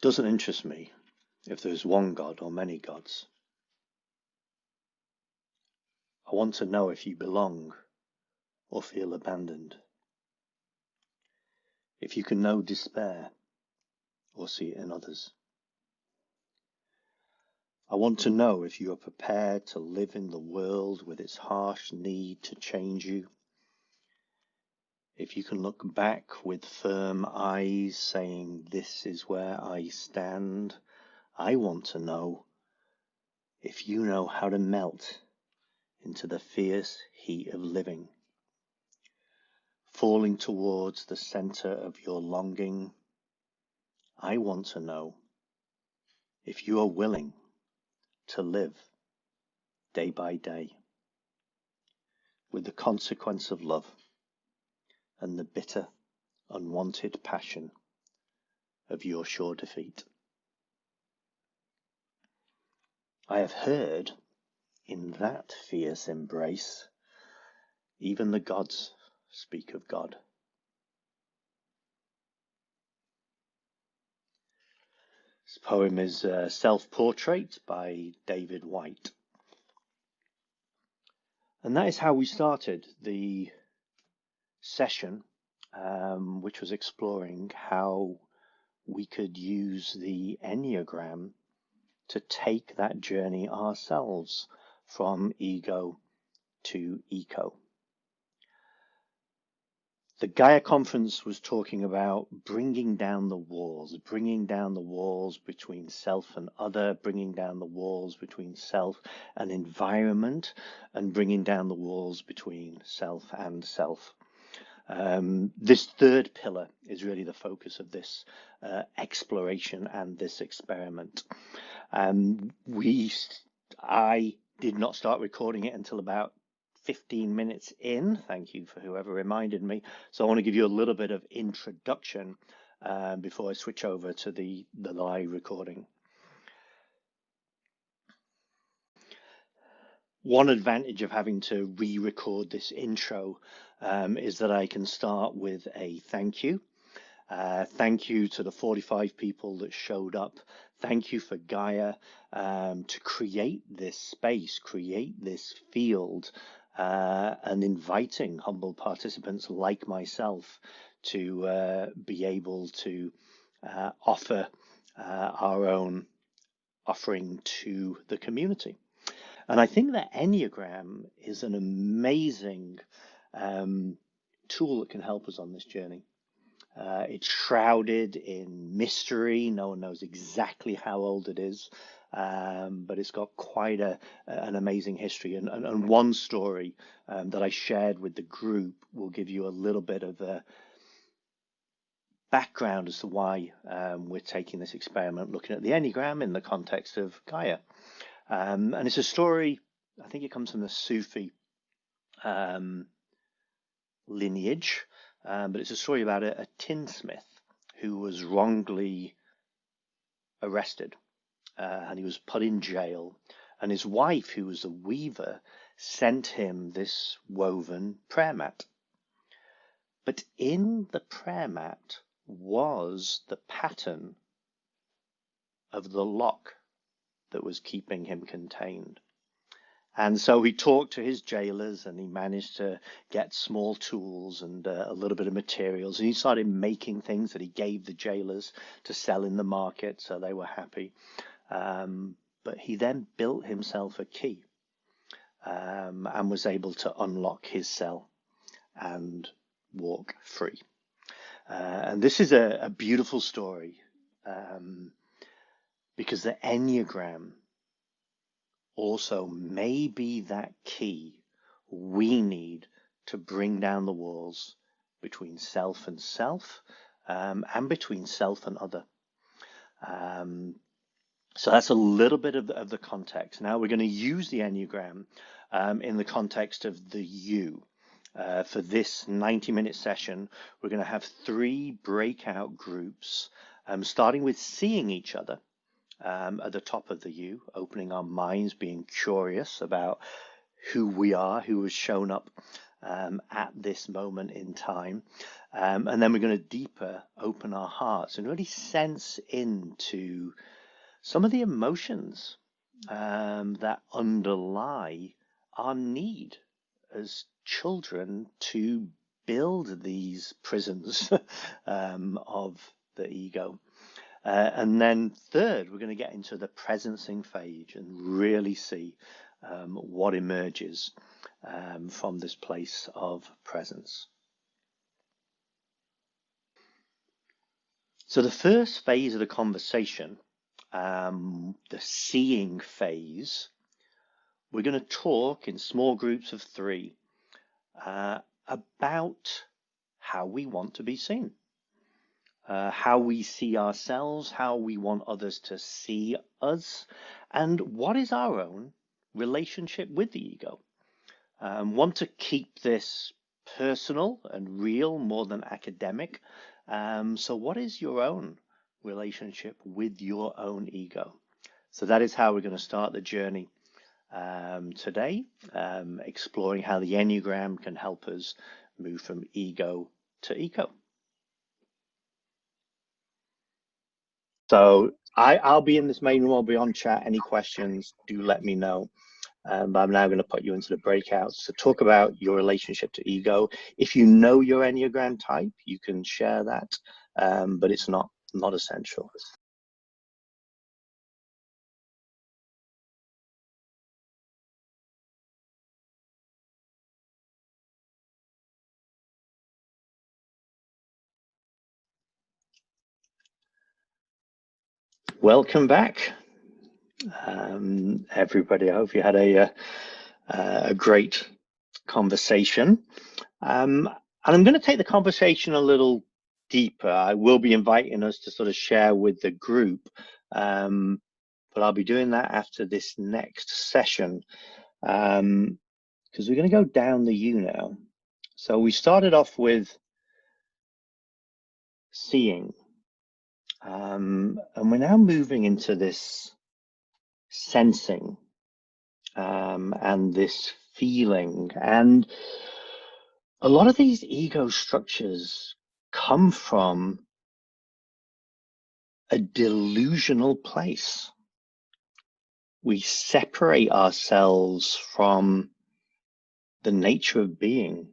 Doesn't interest me if there's one God or many gods. I want to know if you belong or feel abandoned. If you can know despair or see it in others. I want to know if you are prepared to live in the world with its harsh need to change you. If you can look back with firm eyes saying, "This is where I stand." I want to know if you know how to melt into the fierce heat of living, falling towards the center of your longing. I want to know if you are willing to live day by day with the consequence of love and the bitter, unwanted passion of your sure defeat. I have heard in that fierce embrace, even the gods speak of God. This poem is Self-Portrait by David White. And that is how we started the session, which was exploring how we could use the Enneagram to take that journey ourselves from ego to eco. The GAIA conference was talking about bringing down the walls between self and other, bringing down the walls between self and environment, and bringing down the walls between self and self. This third pillar is really the focus of this exploration and this experiment. I did not start recording it until about 15 minutes in. Thank you for whoever reminded me. So I want to give you a little bit of introduction before I switch over to the live recording. One advantage of having to re-record this intro is that I can start with a thank you. Thank you to the 45 people that showed up. Thank you for GAIA to create this space, create this field, and inviting humble participants like myself to be able to offer our own offering to the community. And I think that Enneagram is an amazing tool that can help us on this journey. It's shrouded in mystery. No one knows exactly how old it is, but it's got quite an amazing history. And one story that I shared with the group will give you a little bit of a background as to why we're taking this experiment, looking at the Enneagram in the context of GAIA. And it's a story, I think it comes from the Sufi lineage. But it's a story about a tinsmith who was wrongly arrested and he was put in jail. And his wife, who was a weaver, sent him this woven prayer mat. But in the prayer mat was the pattern of the lock that was keeping him contained. And so he talked to his jailers and he managed to get small tools and a little bit of materials. And he started making things that he gave the jailers to sell in the market, so they were happy. But he then built himself a key and was able to unlock his cell and walk free. And this is a beautiful story because the Enneagram also may be that key we need to bring down the walls between self and self, and between self and other. So that's a little bit of the context. Now we're going to use the Enneagram in the context of the you. For this 90-minute session, we're going to have 3 breakout groups, starting with seeing each other. At the top of the U, opening our minds, being curious about who we are, who has shown up, at this moment in time. And then we're going to deeper open our hearts and really sense into some of the emotions that underlie our need as children to build these prisons of the ego. And then third, we're going to get into the presencing phase and really see what emerges from this place of presence. So the first phase of the conversation, the seeing phase, we're going to talk in small groups of 3 about how we want to be seen, how we see ourselves, how we want others to see us, and what is our own relationship with the ego. Want to keep this personal and real more than academic. So what is your own relationship with your own ego? So that is how we're going to start the journey today, exploring how the Enneagram can help us move from ego to eco. So I'll be in this main room, I'll be on chat. Any questions, do let me know. But I'm now going to put you into the breakouts to talk about your relationship to ego. If you know your Enneagram type, you can share that, but it's not essential. Welcome back, everybody. I hope you had a great conversation. And I'm going to take the conversation a little deeper. I will be inviting us to sort of share with the group, but I'll be doing that after this next session, because we're going to go down the U now. So we started off with seeing, and we're now moving into this sensing and this feeling. And a lot of these ego structures come from a delusional place. We separate ourselves from the nature of being,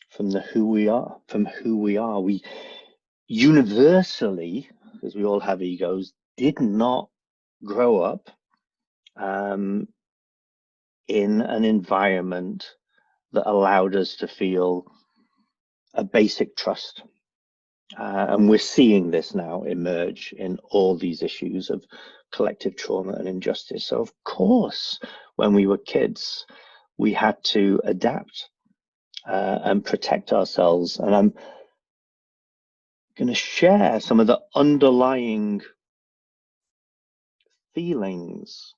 from who we are. We universally, because we all have egos, did not grow up in an environment that allowed us to feel a basic trust. And we're seeing this now emerge in all these issues of collective trauma and injustice. So of course, when we were kids, we had to adapt and protect ourselves. And I'm going to share some of the underlying feelings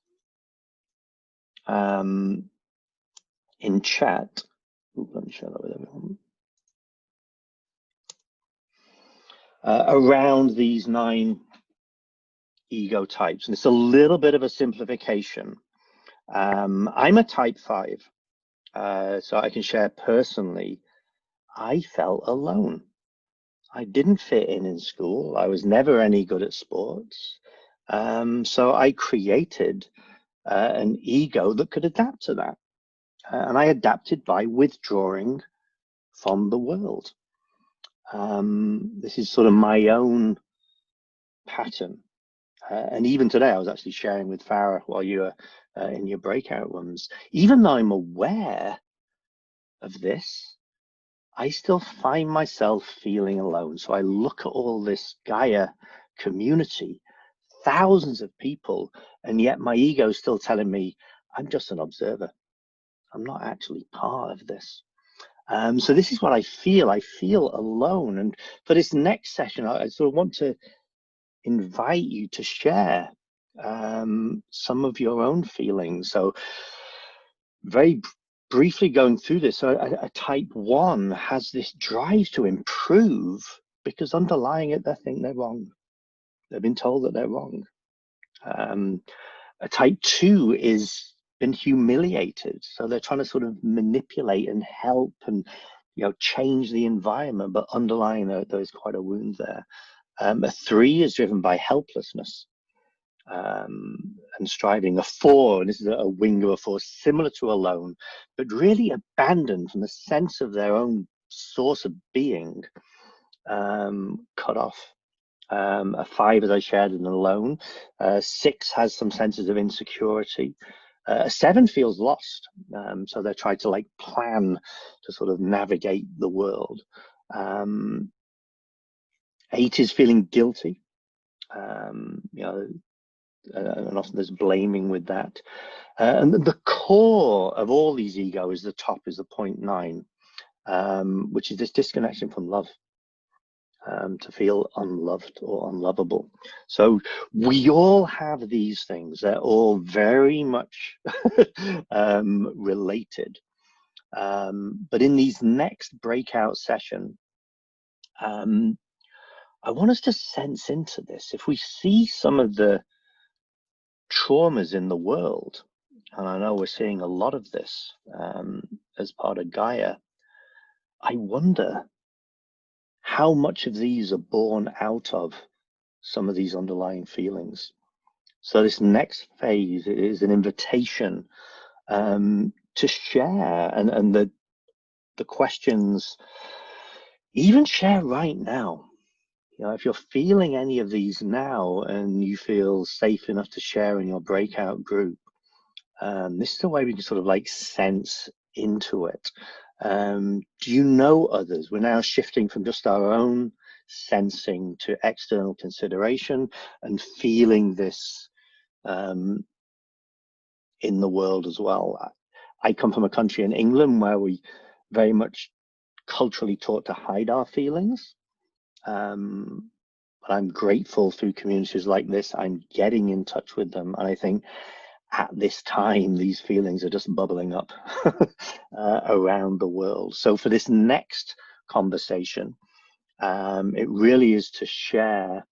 in chat. Let me share that with everyone. Around these 9 ego types. And it's a little bit of a simplification. I'm a type 5. So I can share personally, I felt alone. I didn't fit in school. I was never any good at sports. So I created an ego that could adapt to that. And I adapted by withdrawing from the world. This is sort of my own pattern. And even today, I was actually sharing with Farah while you were in your breakout rooms. Even though I'm aware of this, I still find myself feeling alone. So I look at all this GAIA community, thousands of people, and yet my ego is still telling me I'm just an observer. I'm not actually part of this. So this is what I feel. I feel alone. And for this next session, I sort of want to invite you to share some of your own feelings. So very briefly going through this, a type 1 has this drive to improve because underlying it, they think they're wrong. They've been told that they're wrong. A type 2 is been humiliated. So they're trying to sort of manipulate and help and, you know, change the environment, but underlying there is quite a wound there. A 3 is driven by helplessness and striving. A 4, and this is a wing of a 4, similar to a lone, but really abandoned from the sense of their own source of being, cut off. A 5, as I shared, in a lone. 6 has some senses of insecurity. A 7 feels lost, so they're trying to like plan to sort of navigate the world. 8 is feeling guilty, you know, and often there's blaming with that. And the core of all these ego is the top, is the 0.9, which is this disconnection from love. To feel unloved or unlovable. So we all have these things. They're all very much related. But in these next breakout session, I want us to sense into this. If we see some of the traumas in the world, and I know we're seeing a lot of this as part of GAIA, I wonder how much of these are born out of some of these underlying feelings. So this next phase is an invitation to share, and the questions, even share right now. You know, if you're feeling any of these now and you feel safe enough to share in your breakout group, this is a way we can sort of like sense into it. Do you know others? We're now shifting from just our own sensing to external consideration and feeling this in the world as well. I come from a country in England where we very much culturally taught to hide our feelings. But I'm grateful through communities like this, I'm getting in touch with them. And I think at this time, these feelings are just bubbling up around the world. So for this next conversation, it really is to share,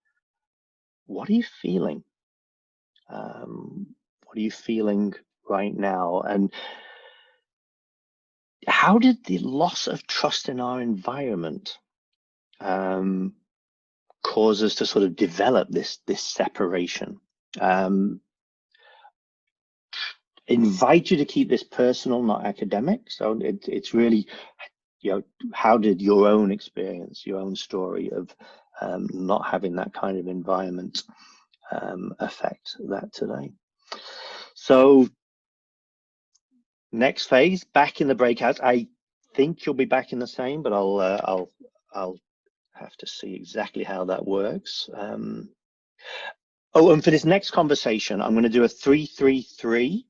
what are you feeling? What are you feeling right now? And how did the loss of trust in our environment cause us to sort of develop this separation? Invite you to keep this personal, not academic. So it's really, you know, how did your own experience, your own story of not having that kind of environment affect that today? So next phase, back in the breakouts. I think you'll be back in the same, but I'll have to see exactly how that works. Oh, and for this next conversation, I'm going to do a 3-3-3.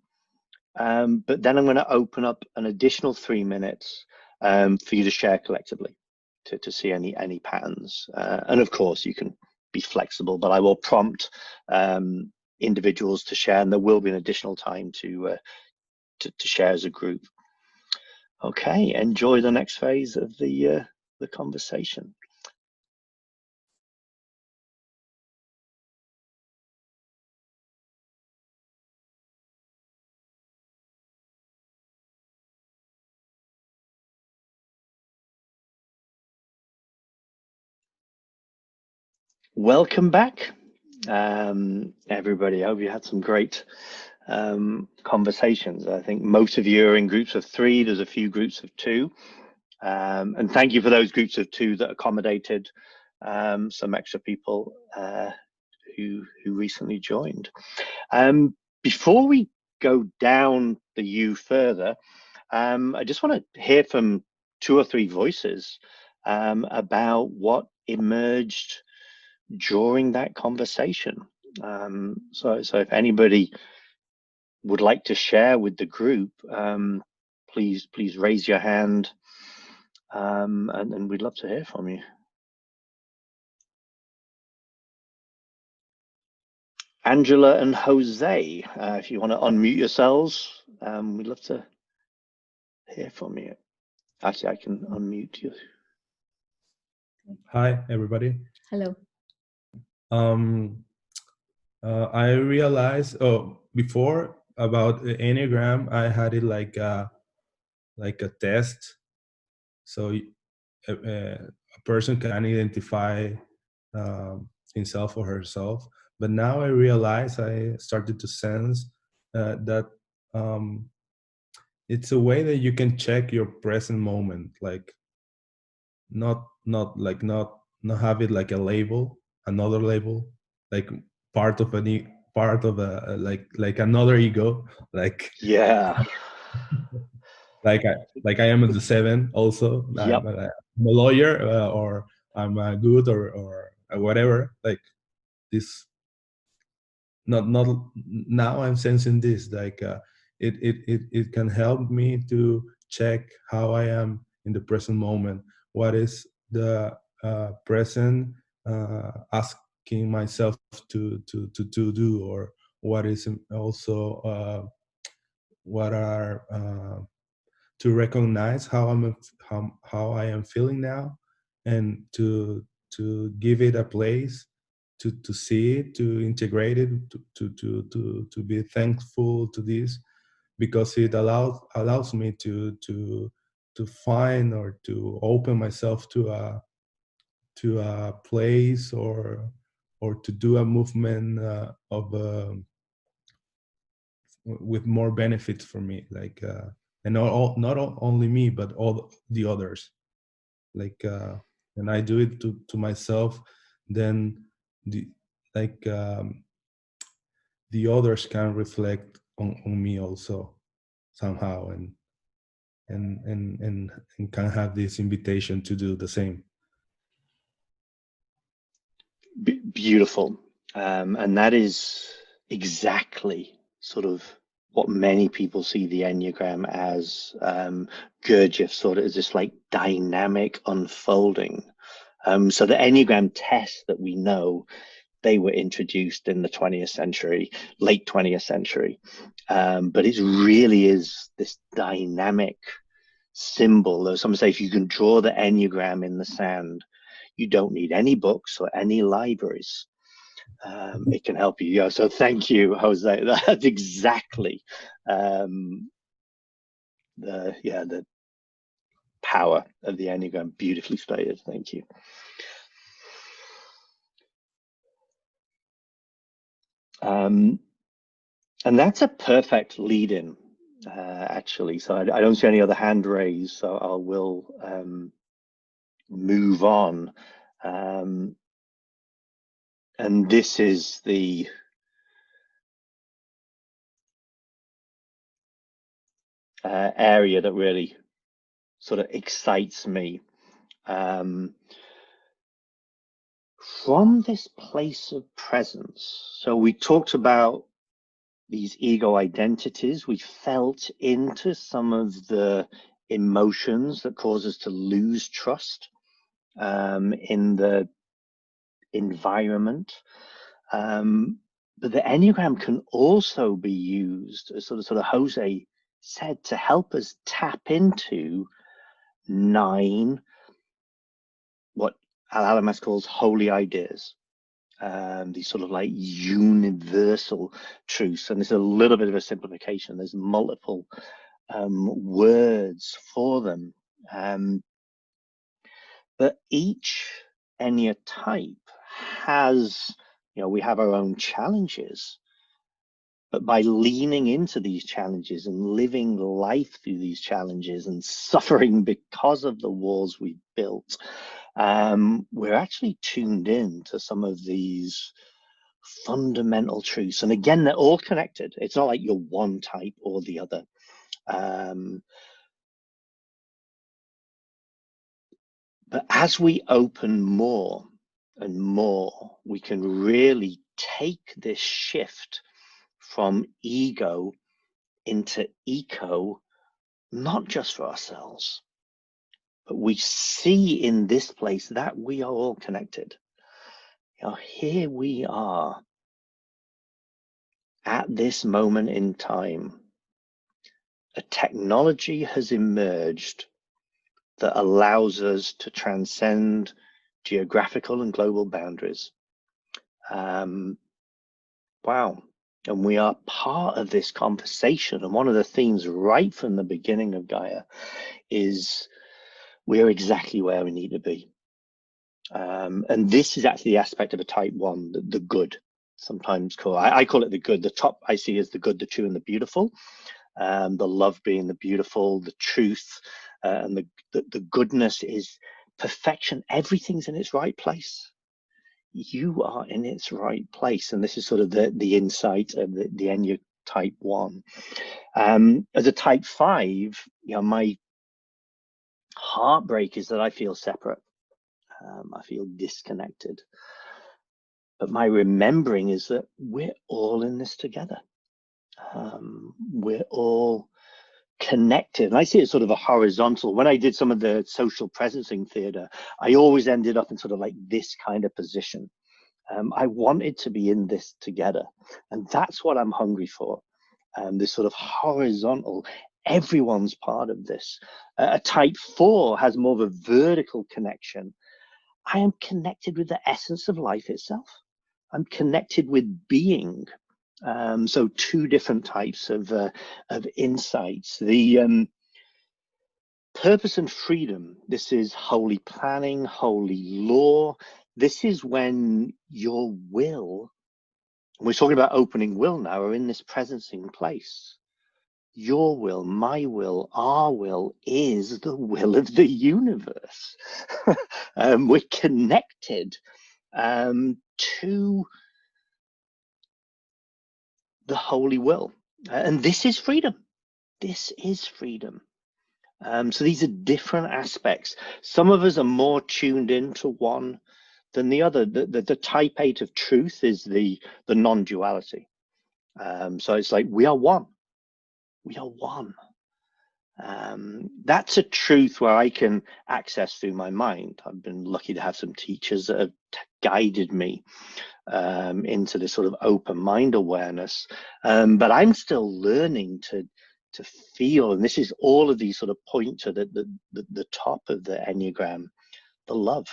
But then I'm going to open up an additional 3 minutes for you to share collectively to see any patterns. And of course, you can be flexible, but I will prompt individuals to share, and there will be an additional time to share as a group. Okay, enjoy the next phase of the conversation. Welcome back, everybody. I hope you had some great conversations. I think most of you are in groups of 3. There's a few groups of 2. And thank you for those groups of 2 that accommodated some extra people who recently joined. Before we go down the U further, I just want to hear from 2 or 3 voices about what emerged during that conversation. So if anybody would like to share with the group, please raise your hand, and we'd love to hear from you. Angela and Jose, if you want to unmute yourselves, we'd love to hear from you. Actually, I can unmute you. Hi, everybody. Hello. I realized, before about the Enneagram, I had it like a test. So a person can identify himself or herself. But now I realize, I started to sense that it's a way that you can check your present moment, like not have it like a label, another label, like part of part of a like another ego, like Yeah. like I am the seven also. Yep. I'm a lawyer, or I'm good, or whatever. Like this, not now I'm sensing this, like it can help me to check how I am in the present moment. What is the present asking myself to do, or what is also what are to recognize how I am feeling now, and to give it a place, to see it, to integrate it, to be thankful to this, because it allows me to find, or to open myself to a place, or to do a movement of with more benefits for me, like and not only me, but all the others. Like when I do it to myself, then the like the others can reflect on me also somehow, and can have this invitation to do the same. Beautiful. And that is exactly sort of what many people see the Enneagram as. Gurdjieff sort of as this like dynamic unfolding. So the Enneagram tests that we know, they were introduced in the 20th century, late 20th century. But it really is this dynamic symbol. Though some say if you can draw the Enneagram in the sand, you don't need any books or any libraries. It can help you. Yeah, so thank you, Jose. That's exactly the power of the Enneagram. Beautifully stated. Thank you. And that's a perfect lead-in, actually. So I don't see any other hand raised, so I will move on. And this is the area that really sort of excites me. From this place of presence. So we talked about these ego identities. We felt into some of the emotions that cause us to lose trust in the environment. But the Enneagram can also be used, as sort of Jose said, to help us tap into 9, what Al Alamas calls holy ideas. These sort of like universal truths. And there's a little bit of a simplification. There's multiple words for them. But each Ennea type has, we have our own challenges. But by leaning into these challenges and living life through these challenges and suffering because of the walls we've built, we're actually tuned in to some of these fundamental truths. And again, they're all connected. It's not like you're one type or the other. But as we open more and more, we can really take this shift from ego into eco, not just for ourselves, but we see in this place that we are all connected. Here we are at this moment in time. A technology has emerged that allows us to transcend geographical and global boundaries. Wow. And we are part of this conversation. And one of the themes right from the beginning of Gaia is we're exactly where we need to be. And this is actually the aspect of a type 1, the good, sometimes called, I call it the good. The top I see as the good, the true, and the beautiful. The love being the beautiful, the truth, and the goodness is perfection. Everything's in its right place. You are in its right place. And this is sort of the insight of the Enneagram type 1. As a type 5, my heartbreak is that I feel separate. I feel disconnected. But my remembering is that we're all in this together. We're all connected. And I see it sort of a horizontal. When I did some of the social presencing theater, I always ended up in sort of like this kind of position. I wanted to be in this together. And that's what I'm hungry for. This sort of horizontal, everyone's part of this. A type 4 has more of a vertical connection. I am connected with the essence of life itself. I'm connected with being. So two different types of insights. The purpose and freedom. This is holy planning, holy law. This is when your will, we're talking about opening will now, are in this presencing place. Your will, my will, our will is the will of the universe. We're connected to the holy will. And this is freedom. This is freedom. So these are different aspects. Some of us are more tuned into one than the other. The type 8 of truth is the non-duality. So it's like we are one. We are one. That's a truth where I can access through my mind. I've been lucky to have some teachers that have guided me into this sort of open mind awareness. But I'm still learning to feel, and this is all of these sort of point to the top of the Enneagram, the love.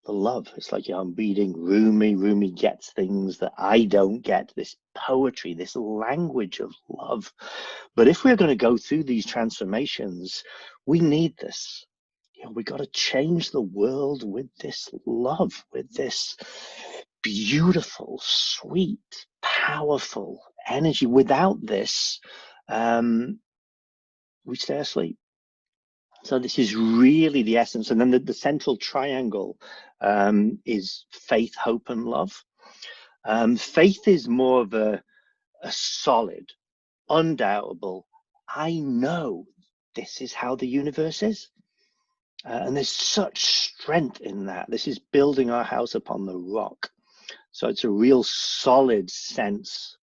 The love. It's like, I'm reading Rumi. Rumi gets things that I don't get, this poetry, this language of love. But if we're going to go through these transformations, we need this. We got to change the world with this love, with this beautiful, sweet, powerful energy. Without this, we stay asleep. So this is really the essence. And then the central triangle is faith, hope, and love. Faith is more of a solid, undoubtable, I know this is how the universe is. And there's such strength in that. This is building our house upon the rock. So it's a real solid sense.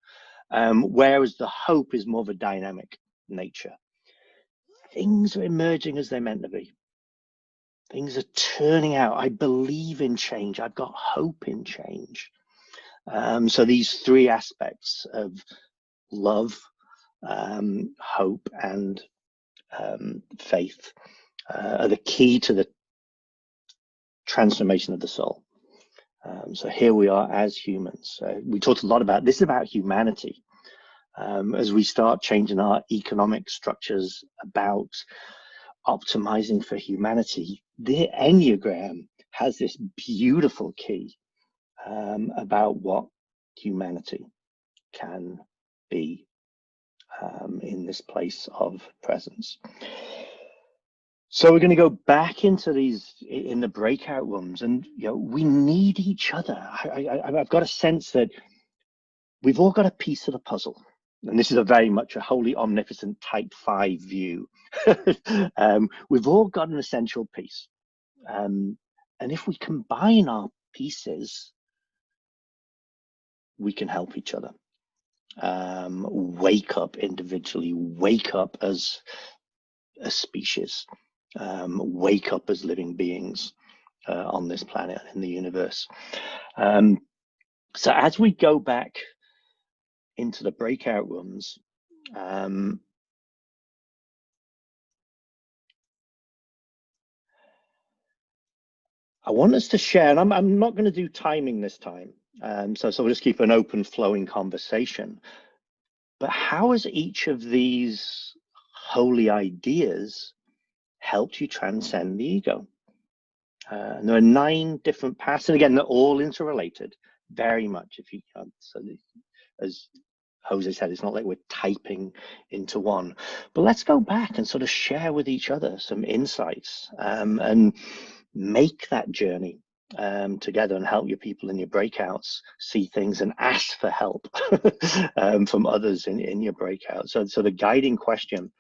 Whereas the hope is more of a dynamic nature. Things are emerging as they're meant to be. Things are turning out. I believe in change. I've got hope in change. So these three aspects of love, hope, and faith are the key to the transformation of the soul. So here we are as humans. We talked a lot about this, about humanity. As we start changing our economic structures, about optimizing for humanity, the Enneagram has this beautiful key about what humanity can be in this place of presence. So we're going to go back into these in the breakout rooms, and we need each other. I've got a sense that we've all got a piece of the puzzle, and this is a very much a wholly omnipotent type 5 view. We've all got an essential piece, and if we combine our pieces, we can help each other wake up individually, wake up as a species, wake up as living beings on this planet, in the universe. So as we go back into the breakout rooms, I want us to share, and I'm not going to do timing this time. So we'll just keep an open flowing conversation. But how has each of these holy ideas helped you transcend the ego? And there are 9 different paths, and again, they're all interrelated, very much. If you so as Jose said, it's not like we're typing into one. But let's go back and sort of share with each other some insights, and make that journey together, and help your people in your breakouts see things and ask for help from others in your breakout. So the guiding question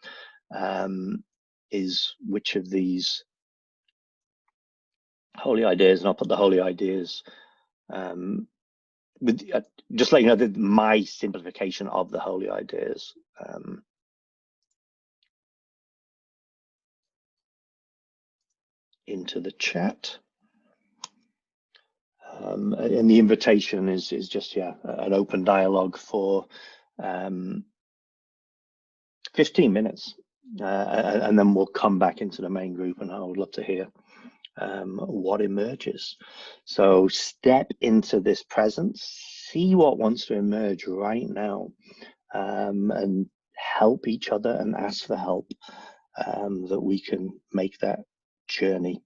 is, which of these holy ideas, and I'll put the holy ideas with just let you know that my simplification of the holy ideas into the chat. And the invitation is just an open dialogue for 15 minutes, and then we'll come back into the main group, and I would love to hear what emerges. So step into this presence, see what wants to emerge right now, and help each other and ask for help, that we can make that journey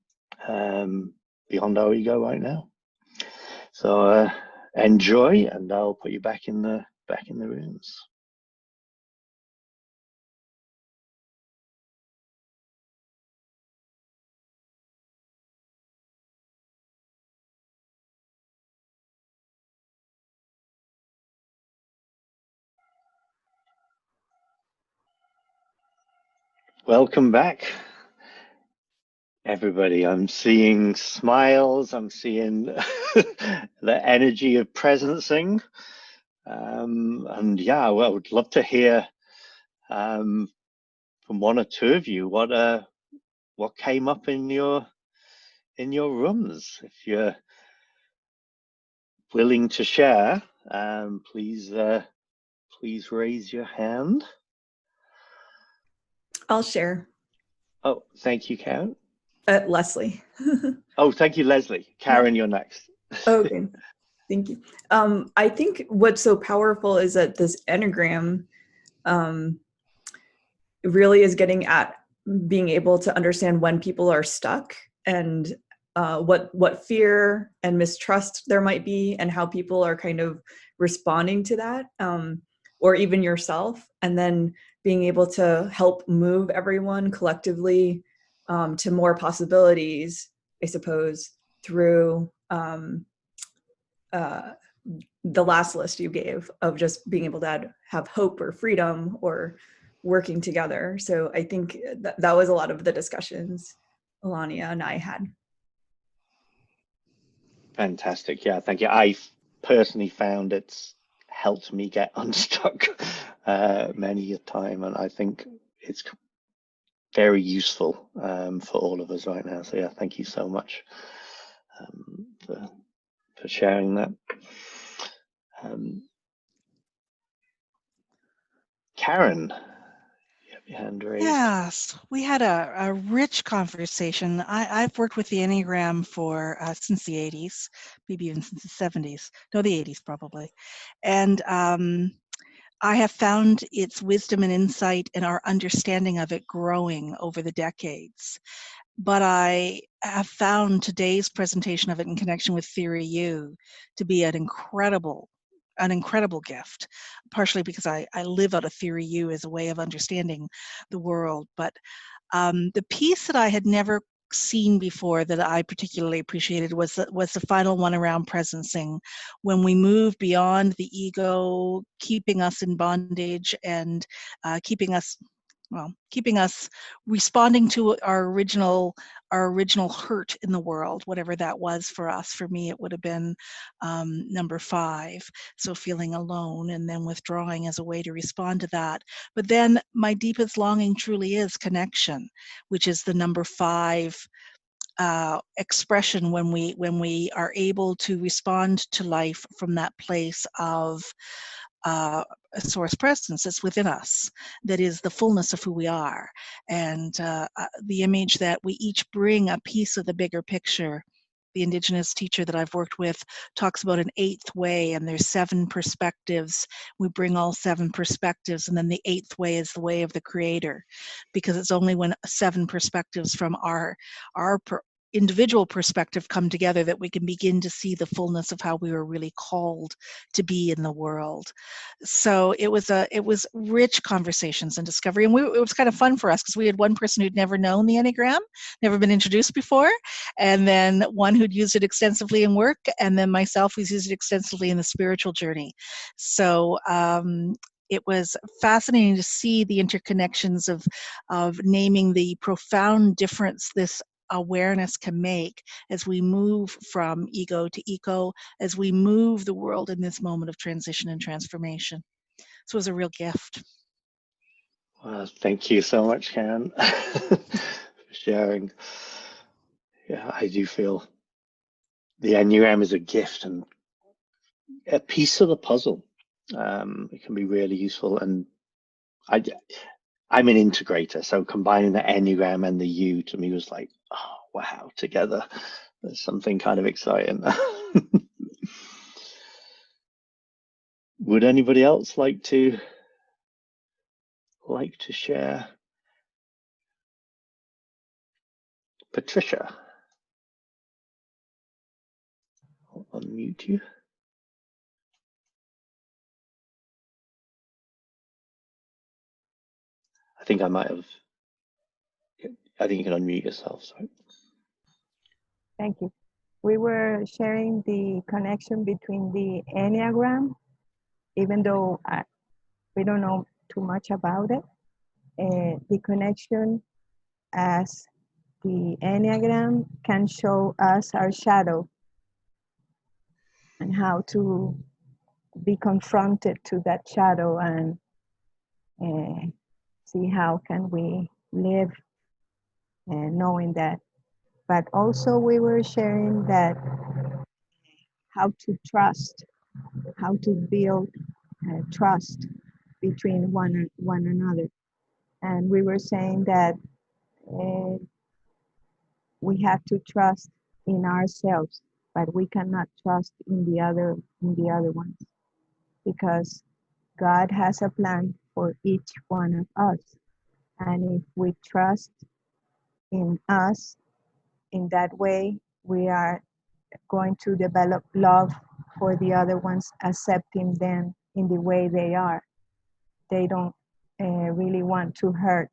beyond our ego right now. So enjoy, and I'll put you back in the rooms. Welcome back, everybody. I'm seeing smiles. I'm seeing the energy of presencing. And yeah, well, I would love to hear from one or two of you what came up in your rooms. If you're willing to share, please raise your hand. I'll share. Oh, thank you, Karen. Leslie. Oh, thank you, Leslie. Karen, you're next. Okay, thank you. I think what's so powerful is that this Enneagram really is getting at being able to understand when people are stuck, and what fear and mistrust there might be, and how people are kind of responding to that, or even yourself, and then being able to help move everyone collectively to more possibilities, I suppose, through the last list you gave of just being able to have hope or freedom or working together. So I think that was a lot of the discussions Alania and I had. Fantastic. Yeah, thank you. I personally found it's helped me get unstuck many a time, and I think it's very useful for all of us right now. So yeah, thank you so much for sharing that. Karen, you have your hand raised. Yes, we had a rich conversation. I've worked with the Enneagram for since the 80s, maybe even since the 70s. No, the 80s probably. And I have found its wisdom and insight and our understanding of it growing over the decades. But I have found today's presentation of it in connection with Theory U to be an incredible gift, partially because I live out a Theory U as a way of understanding the world. But the piece that I had never seen before that I particularly appreciated was the final one around presencing, when we move beyond the ego keeping us in bondage and keeping us responding to our original hurt in the world, whatever that was for us. For me, it would have been number 5, so feeling alone and then withdrawing as a way to respond to that. But then my deepest longing truly is connection, which is the number 5 expression when we are able to respond to life from that place of a source presence that's within us, that is the fullness of who we are, and the image that we each bring a piece of the bigger picture the indigenous teacher that I've worked with, talks about an 8th way, and there's 7 perspectives. We bring all 7 perspectives, and then the 8th way is the way of the creator, because it's only when 7 perspectives from our individual perspective come together that we can begin to see the fullness of how we were really called to be in the world. So it was rich conversations and discovery, and it was kind of fun for us because we had one person who'd never known the Enneagram, never been introduced before, and then one who'd used it extensively in work, and then myself who's used it extensively in the spiritual journey. So it was fascinating to see the interconnections of naming the profound difference this awareness can make as we move from ego to eco, as we move the world in this moment of transition and transformation. So it was a real gift. Well, thank you so much, Karen, for sharing. Yeah, I do feel the Enneagram is a gift and a piece of the puzzle. It can be really useful, and I'm an integrator, so combining the Enneagram and the U to me was like, oh wow, together there's something kind of exciting. Would anybody else like to share? Patricia, I'll unmute you. I think you can unmute yourself, sorry. Thank you. We were sharing the connection between the Enneagram, even though we don't know too much about it, the connection as the Enneagram can show us our shadow and how to be confronted to that shadow and see how can we live knowing that. But also we were sharing that how to trust, how to build trust between one another. And we were saying that we have to trust in ourselves, but we cannot trust in the other ones, because God has a plan for each one of us. And if we trust in us in that way, we are going to develop love for the other ones, accepting them in the way they are. They don't really want to hurt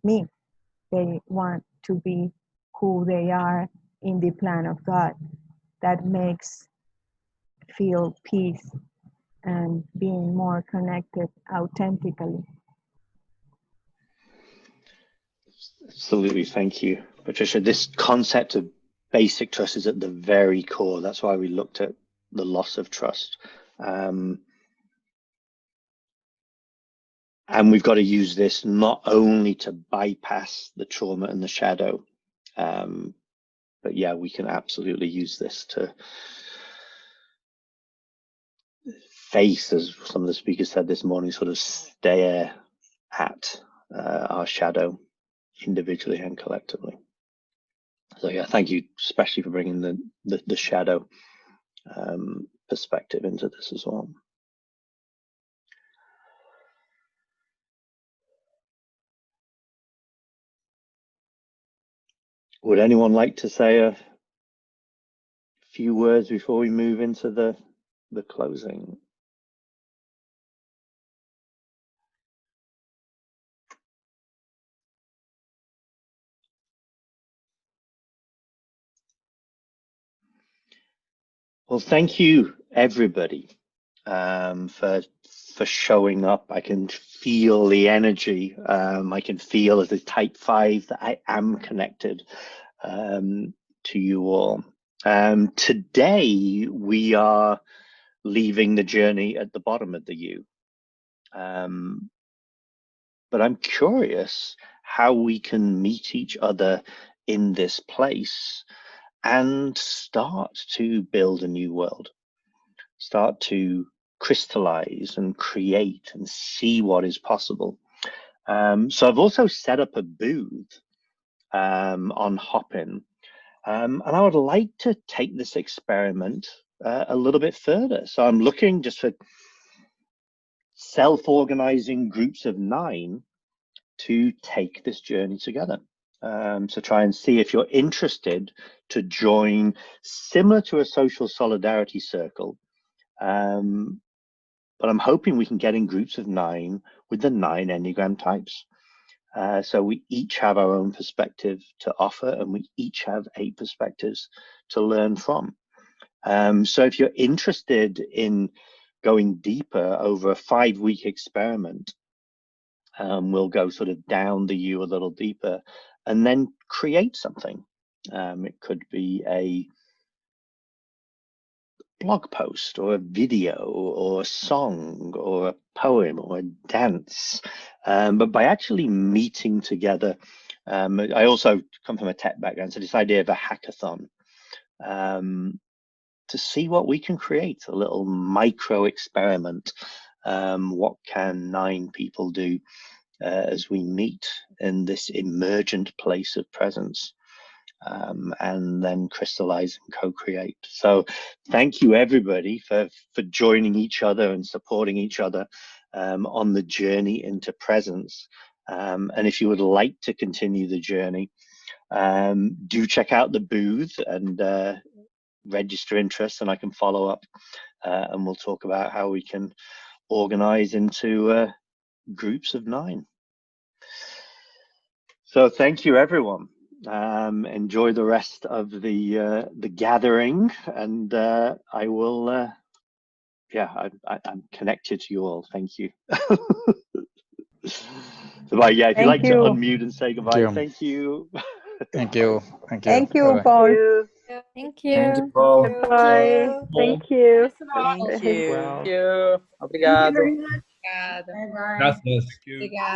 me. They want to be who they are in the plan of God. That makes feel peace and being more connected authentically. Absolutely, thank you, Patricia. This concept of basic trust is at the very core. That's why we looked at the loss of trust. And we've got to use this not only to bypass the trauma and the shadow, but yeah, we can absolutely use this to face, as some of the speakers said this morning, sort of stare at our shadow individually and collectively. So yeah, thank you especially for bringing the shadow perspective into this as well. Would anyone like to say a few words before we move into the closing? Well, thank you everybody for showing up. I can feel the energy. I can feel as a type 5 that I am connected to you all. Today we are leaving the journey at the bottom of the U. But I'm curious how we can meet each other in this place and start to build a new world, start to crystallize and create and see what is possible. So I've also set up a booth on Hopin, And I would like to take this experiment a little bit further. So I'm looking just for self-organizing groups of 9 to take this journey together. So try and see if you're interested to join, similar to a social solidarity circle. But I'm hoping we can get in groups of 9 with the 9 Enneagram types. So we each have our own perspective to offer, and we each have 8 perspectives to learn from. So if you're interested in going deeper over a 5-week experiment, we'll go sort of down the U a little deeper and then create something. It could be a blog post or a video or a song or a poem or a dance, but by actually meeting together. I also come from a tech background, so this idea of a hackathon, to see what we can create, a little micro experiment. What can 9 people do as we meet in this emergent place of presence, and then crystallize and co-create. So thank you everybody for joining each other and supporting each other on the journey into presence. And if you would like to continue the journey, do check out the booth and register interest, and I can follow up, and we'll talk about how we can organize into groups of 9. So thank you, everyone. Enjoy the rest of the gathering, and I will. Yeah, I'm connected to you all. Thank you. So, bye. Yeah, if you'd like to unmute and say goodbye, thank you. Thank you. Thank you. Thank you, Bye-bye. Paul. Thank you. Thank you, Paul. Bye. Thank you. Thank you. Thank you. Thank you Obrigado. very much. Bye bye. Gracias. Obrigada.